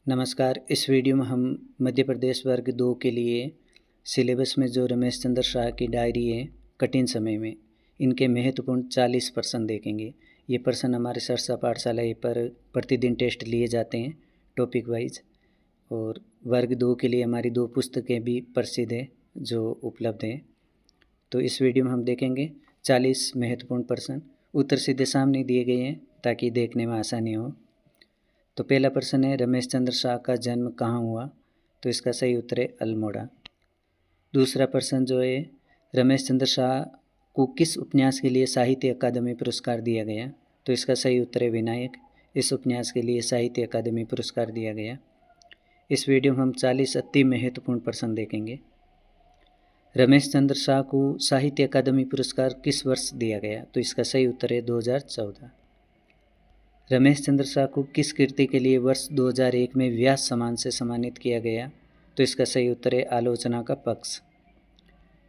नमस्कार। इस वीडियो में हम मध्य प्रदेश वर्ग 2 के लिए सिलेबस में जो रमेश चंद्र शाह की डायरी है कठिन समय में, इनके महत्वपूर्ण 40 प्रश्न देखेंगे। ये प्रश्न हमारे सरसा पाठशाला पर प्रतिदिन टेस्ट लिए जाते हैं टॉपिक वाइज। और वर्ग 2 के लिए हमारी 2 पुस्तकें भी प्रसिद्ध है जो उपलब्ध हैं। तो इस वीडियो में हम देखेंगे 40 महत्वपूर्ण प्रश्न। उत्तर सीधे सामने दिए गए हैं ताकि देखने में आसानी हो। तो पहला प्रश्न है, रमेश चंद्र शाह का जन्म कहाँ हुआ? तो इसका सही उत्तर है अल्मोड़ा। दूसरा प्रश्न जो है, रमेश चंद्र शाह को किस उपन्यास के लिए साहित्य अकादमी पुरस्कार दिया गया? तो इसका सही उत्तर है विनायक। इस उपन्यास के लिए साहित्य अकादमी पुरस्कार दिया गया। इस वीडियो में हम 40 अति महत्वपूर्ण प्रश्न देखेंगे। रमेश चंद्र शाह को साहित्य अकादमी पुरस्कार किस वर्ष दिया गया? तो इसका सही उत्तर है 2014। रमेश चंद्र शाह को किस कृति के लिए वर्ष 2001 में व्यास सम्मान से सम्मानित किया गया? तो इसका सही उत्तर है आलोचना का पक्ष।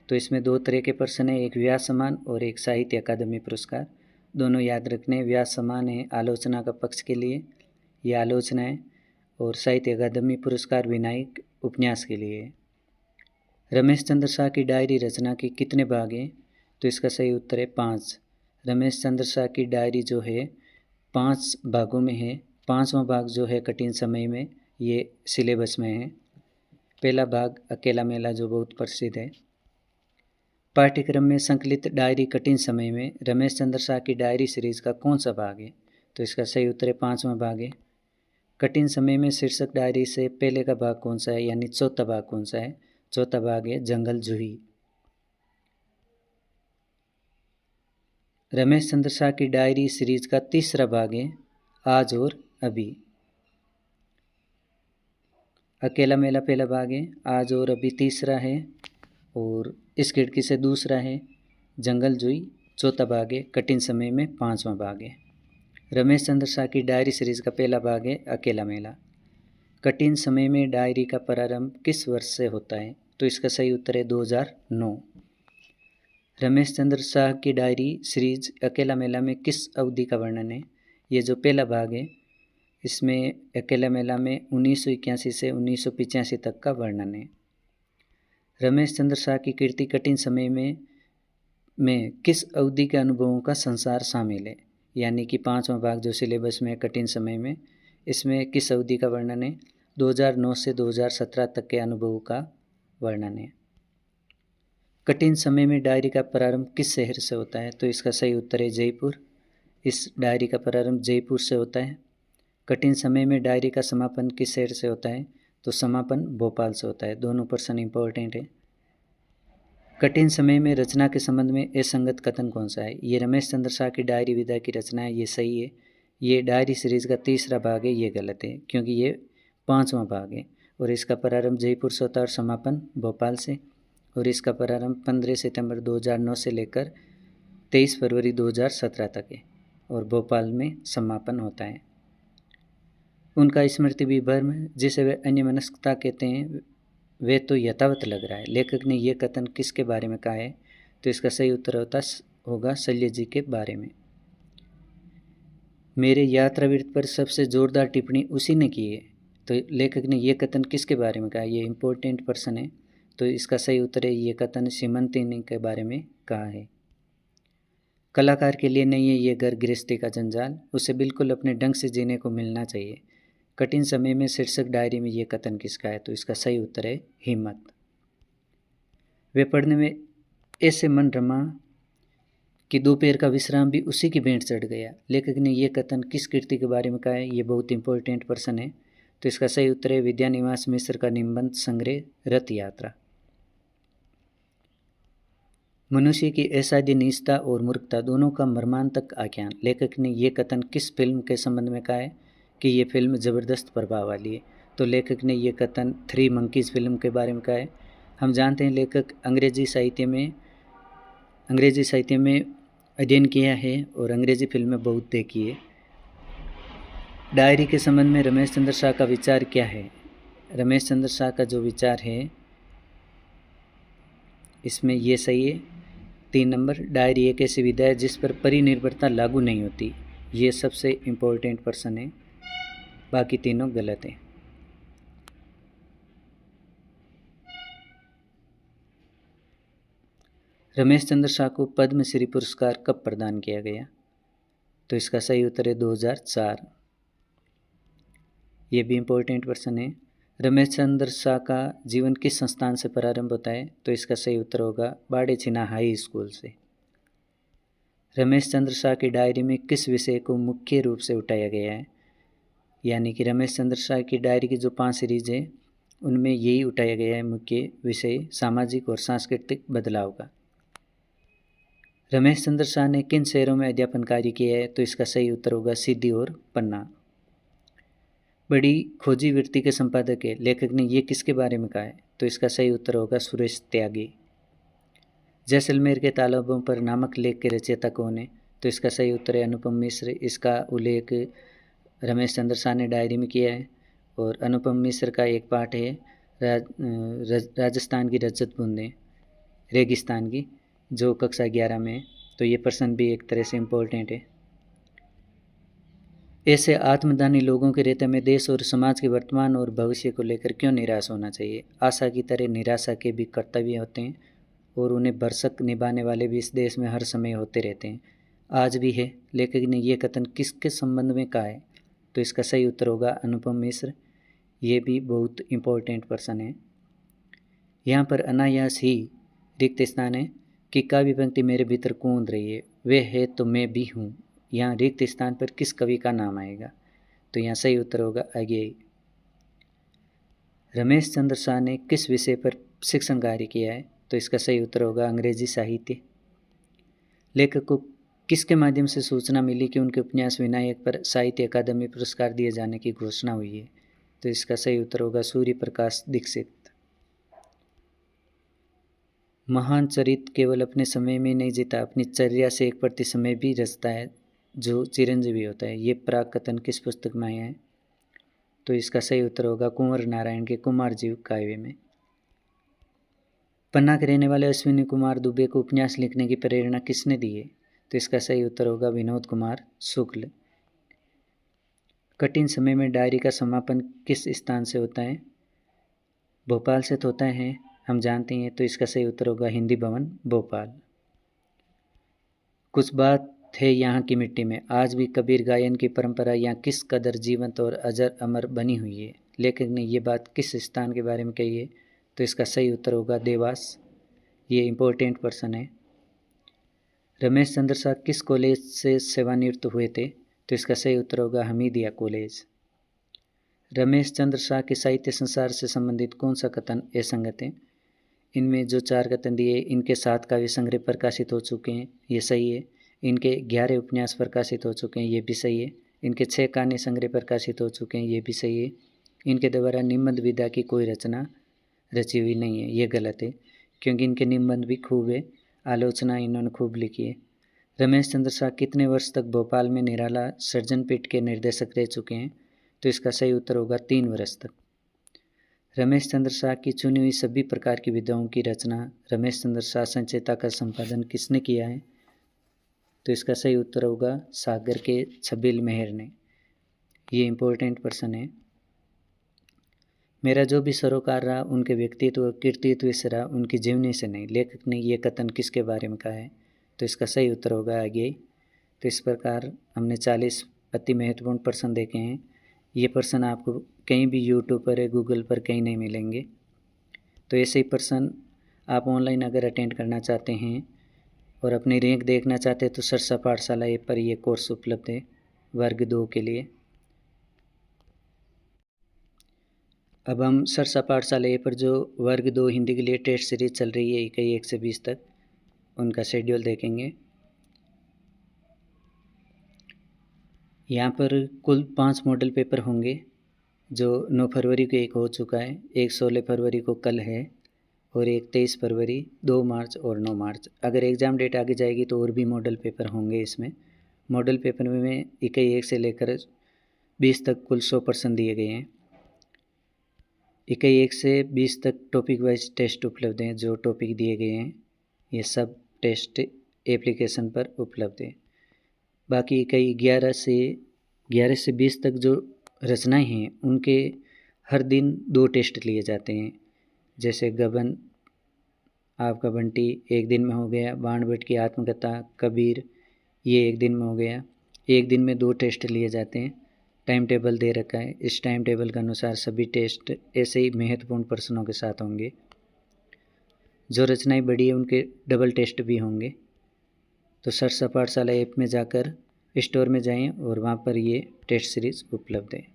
तो इसमें 2 तरह के प्रश्न हैं, एक व्यास सम्मान और एक साहित्य अकादमी पुरस्कार। दोनों याद रखने। व्यास सम्मान है आलोचना का पक्ष के लिए, यह आलोचना है, और साहित्य अकादमी पुरस्कार विनायक उपन्यास के लिए है। रमेश चंद्र शाह की डायरी रचना के कितने भाग हैं? तो इसका सही उत्तर है 5। रमेश चंद्र शाह की डायरी जो है 5 भागों में है। 5वां भाग जो है कठिन समय में, ये सिलेबस में है। पहला भाग अकेला मेला जो बहुत प्रसिद्ध है। पाठ्यक्रम में संकलित डायरी कठिन समय में रमेश चंद्र शाह की डायरी सीरीज का कौन सा भाग है? तो इसका सही उत्तर है 5वां भाग है। कठिन समय में शीर्षक डायरी से पहले का भाग कौन सा है, यानी चौथा भाग कौन सा है? चौथा भाग है जंगल जूही। रमेश चंद्र शाह की डायरी सीरीज का तीसरा भाग है आज और अभी। अकेला मेला पहला भाग है, आज और अभी तीसरा है, और इस खिड़की से दूसरा है, जंगल जूही चौथा भाग है, कठिन समय में 5वां भाग है। रमेश चंद्र शाह की डायरी सीरीज का पहला भाग है अकेला मेला। कठिन समय में डायरी का प्रारंभ किस वर्ष से होता है? तो इसका सही उत्तर है 2009। रमेश चंद्र शाह की डायरी सीरीज अकेला मेला में किस अवधि का वर्णन है? ये जो पहला भाग है इसमें अकेला मेला में 1981 से 1985 तक का वर्णन है। रमेश चंद्र शाह की कृति कठिन समय में किस अवधि के अनुभवों का संसार शामिल है? यानी कि 5वां भाग जो सिलेबस में कठिन समय में, इसमें किस अवधि का वर्णन है? 2009 से 2017 तक के अनुभवों का वर्णन है। कठिन समय में डायरी का प्रारंभ किस शहर से होता है? तो इसका सही उत्तर है जयपुर। इस डायरी का प्रारंभ जयपुर से होता है। कठिन समय में डायरी का समापन किस शहर से होता है? तो समापन भोपाल से होता है। दोनों प्रश्न इंपॉर्टेंट है। कठिन समय में रचना के संबंध में असंगत कथन कौन सा है? ये रमेश चंद्र शाह की डायरी विधा की रचना है, ये सही है। ये डायरी सीरीज का तीसरा भाग है, ये गलत है क्योंकि ये 5वां भाग है, और इसका प्रारंभ जयपुर से होता है और समापन भोपाल से। और इसका प्रारंभ 15 सितंबर 2009 से लेकर 23 फरवरी 2017 तक है, और भोपाल में समापन होता है। उनका स्मृति विभ्रम जिसे वे अन्यमनस्कता कहते हैं, वे तो यथावत लग रहा है। लेखक ने यह कथन किसके बारे में कहा है? तो इसका सही उत्तर होगा शल्य जी के बारे में। मेरे यात्रावृत्त पर सबसे जोरदार टिप्पणी उसी ने की है। तो लेखक ने यह कथन किसके बारे में कहा? ये इम्पोर्टेंट प्रश्न है। तो इसका सही उत्तर है ये कथन सीमंतिनी के बारे में कहा है। कलाकार के लिए नहीं है ये घर गृहस्थी का जंजाल, उसे बिल्कुल अपने ढंग से जीने को मिलना चाहिए। कठिन समय में शीर्षक डायरी में ये कथन किसका है? तो इसका सही उत्तर है हिम्मत। वे पढ़ने में ऐसे मन रमा कि दोपहर का विश्राम भी उसी की भेंट चढ़ गया। लेखक ने यह कथन किस कृति के बारे में कहा है? ये बहुत इंपॉर्टेंट प्रश्न है। तो इसका सही उत्तर है विद्यानिवास मिश्र का निबंध संग्रह रथ यात्रा। मनुष्य की असाध्य नीचता और मूर्खता दोनों का मर्मांतक आख्यान। लेखक ने यह कथन किस फिल्म के संबंध में कहा है कि ये फिल्म ज़बरदस्त प्रभाव वाली है? तो लेखक ने यह कथन 3 मंकीज़ फिल्म के बारे में कहा है। हम जानते हैं लेखक अंग्रेजी साहित्य में अध्ययन किया है और अंग्रेजी फिल्में बहुत देखी है। डायरी के संबंध में रमेश चंद्र शाह का विचार क्या है? रमेश चंद्र शाह का जो विचार है इसमें ये सही है। 3 नंबर, डायरी एक ऐसी विधा है जिस पर परिनिर्भरता लागू नहीं होती। ये सबसे इम्पोर्टेंट प्रश्न है, बाकी तीनों गलत हैं। रमेश चंद्र शाह को पद्मश्री पुरस्कार कब प्रदान किया गया? तो इसका सही उत्तर है 2004। ये भी इम्पोर्टेंट प्रश्न है। रमेश चंद्र शाह का जीवन किस संस्थान से प्रारंभ होता है? तो इसका सही उत्तर होगा बाड़े छिना हाई स्कूल से। रमेश चंद्र शाह की डायरी में किस विषय को मुख्य रूप से उठाया गया है? यानी कि रमेश चंद्र शाह की डायरी की जो 5 सीरीज है उनमें यही उठाया गया है मुख्य विषय सामाजिक और सांस्कृतिक बदलाव का। रमेश चंद्र शाह ने किन शहरों में अध्यापन कार्य किया है? तो इसका सही उत्तर होगा सीधी और पन्ना। बड़ी खोजी वृत्ति के संपादक है, लेखक ने ये किसके बारे में कहा है? तो इसका सही उत्तर होगा सुरेश त्यागी। जैसलमेर के तालाबों पर नामक लेख के रचयिता कौन है? तो इसका सही उत्तर है अनुपम मिश्र। इसका उल्लेख रमेश चंद्र शाह ने डायरी में किया है। और अनुपम मिश्र का एक पाठ है राजस्थान की रजत बूंदें, रेगिस्तान की, जो कक्षा 11 में है। तो ये प्रश्न भी एक तरह से इम्पोर्टेंट है। ऐसे आत्मदानी लोगों के रहते में देश और समाज के वर्तमान और भविष्य को लेकर क्यों निराश होना चाहिए? आशा की तरह निराशा के भी कर्तव्य होते हैं और उन्हें भरसक निभाने वाले भी इस देश में हर समय होते रहते हैं, आज भी है। लेखक ने यह कथन किसके संबंध में कहा है? तो इसका सही उत्तर होगा अनुपम मिश्र। ये भी बहुत इम्पोर्टेंट प्रश्न है। यहाँ पर अनायास ही रिक्त स्थान है कि काव्य पंक्ति मेरे भीतर कूद रही है, वे है तो मैं भी हूँ। यहाँ रिक्त स्थान पर किस कवि का नाम आएगा? तो यहाँ सही उत्तर होगा अज्ञेय। रमेश चंद्र शाह ने किस विषय पर शिक्षण कार्य किया है? तो इसका सही उत्तर होगा अंग्रेजी साहित्य। लेखक को किसके माध्यम से सूचना मिली कि उनके उपन्यास विनायक पर साहित्य अकादमी पुरस्कार दिए जाने की घोषणा हुई है? तो इसका सही उत्तर होगा सूर्य प्रकाश दीक्षित। महान चरित्र केवल अपने समय में नहीं जीता, अपनी चर्या से एक प्रति समय भी रचता है जो चिरंजीवी होता है। ये प्राक कथन किस पुस्तक में आया है? तो इसका सही उत्तर होगा कुंवर नारायण के कुमार जीव काव्य में। पन्ना के रहने वाले अश्विनी कुमार दुबे को उपन्यास लिखने की प्रेरणा किसने दी है? तो इसका सही उत्तर होगा विनोद कुमार शुक्ल। कठिन समय में डायरी का समापन किस स्थान से होता है? भोपाल से तो होता है, हम जानते हैं। तो इसका सही उत्तर होगा हिंदी भवन भोपाल। कुछ बात है यहाँ की मिट्टी में, आज भी कबीर गायन की परंपरा यहाँ किस कदर जीवंत और अजर अमर बनी हुई है? लेखक ने ये बात किस स्थान के बारे में कही है? तो इसका सही उत्तर होगा देवास। ये इम्पोर्टेंट प्रश्न है। रमेश चंद्र शाह किस कॉलेज से सेवानिवृत्त हुए थे? तो इसका सही उत्तर होगा हमीदिया कॉलेज। रमेश चंद्र शाह के साहित्य संसार से संबंधित कौन सा कथन असंगत है? इनमें जो 4 कथन दिए, इनके 7 काव्य संग्रह प्रकाशित हो चुके हैं, ये सही है। इनके 11 उपन्यास प्रकाशित हो चुके हैं, ये भी सही है। इनके 6 कहानी संग्रह प्रकाशित हो चुके हैं, ये भी सही है। इनके द्वारा निबंध विधा की कोई रचना रची हुई नहीं है, ये गलत है, क्योंकि इनके निबंध भी खूब है, आलोचना इन्होंने खूब लिखी है। रमेश चंद्र शाह कितने वर्ष तक भोपाल में निराला सृजन पीठ के निर्देशक रह चुके हैं? तो इसका सही उत्तर होगा 3 वर्ष तक। रमेश चंद्र शाह की चुनी हुई सभी प्रकार की विधाओं की रचना रमेश चंद्र शाह संचेता का संपादन किसने किया है? तो इसका सही उत्तर होगा सागर के छबील मेहर ने। ये इम्पोर्टेंट प्रश्न है। मेरा जो भी सरोकार रहा उनके व्यक्तित्व कृतित्व से रहा, उनकी जीवनी से नहीं। लेखक ने ये कथन किसके बारे में कहा है? तो इसका सही उत्तर होगा आगे। तो इस प्रकार हमने 40 अति महत्वपूर्ण प्रश्न देखे हैं। ये प्रश्न आपको कहीं भी यूट्यूब पर या गूगल पर कहीं नहीं मिलेंगे। तो ऐसे ही प्रश्न आप ऑनलाइन अगर अटेंड करना चाहते हैं और अपनी रैंक देखना चाहते हैं तो सरसा पाठशाला ऐप पर ये कोर्स उपलब्ध है वर्ग 2 के लिए। अब हम सरसा पाठशाला ऐप पर जो वर्ग 2 हिंदी के लिए टेस्ट सीरीज चल रही है इकाई 1 से 20 तक, उनका शेड्यूल देखेंगे। यहाँ पर कुल 5 मॉडल पेपर होंगे, जो 9 फरवरी को एक हो चुका है, एक 16 फरवरी को कल है, और एक 23 फरवरी, 2 मार्च और 9 मार्च। अगर एग्ज़ाम डेट आगे जाएगी तो और भी मॉडल पेपर होंगे इसमें। मॉडल पेपर में इकाई 1 से लेकर 20 तक कुल 100 प्रश्न दिए गए हैं। इकाई 1 से 20 तक टॉपिक वाइज टेस्ट उपलब्ध हैं। जो टॉपिक दिए गए हैं ये सब टेस्ट एप्लीकेशन पर उपलब्ध है। बाकी इकाई 11 से 20 तक जो रचनाएं हैं उनके हर दिन 2 टेस्ट लिए जाते हैं। जैसे गबन आपका बंटी एक दिन में हो गया, बाण भट्ट की आत्मकथा, कबीर, ये एक दिन में हो गया। एक दिन में 2 टेस्ट लिए जाते हैं, टाइम टेबल दे रखा है। इस टाइम टेबल के अनुसार सभी टेस्ट ऐसे ही महत्वपूर्ण प्रश्नों के साथ होंगे। जो रचनाएं बड़ी है उनके डबल टेस्ट भी होंगे। तो सरसा पाठशाला ऐप में जाकर स्टोर में जाएं और वहाँ पर ये टेस्ट सीरीज़ उपलब्ध है।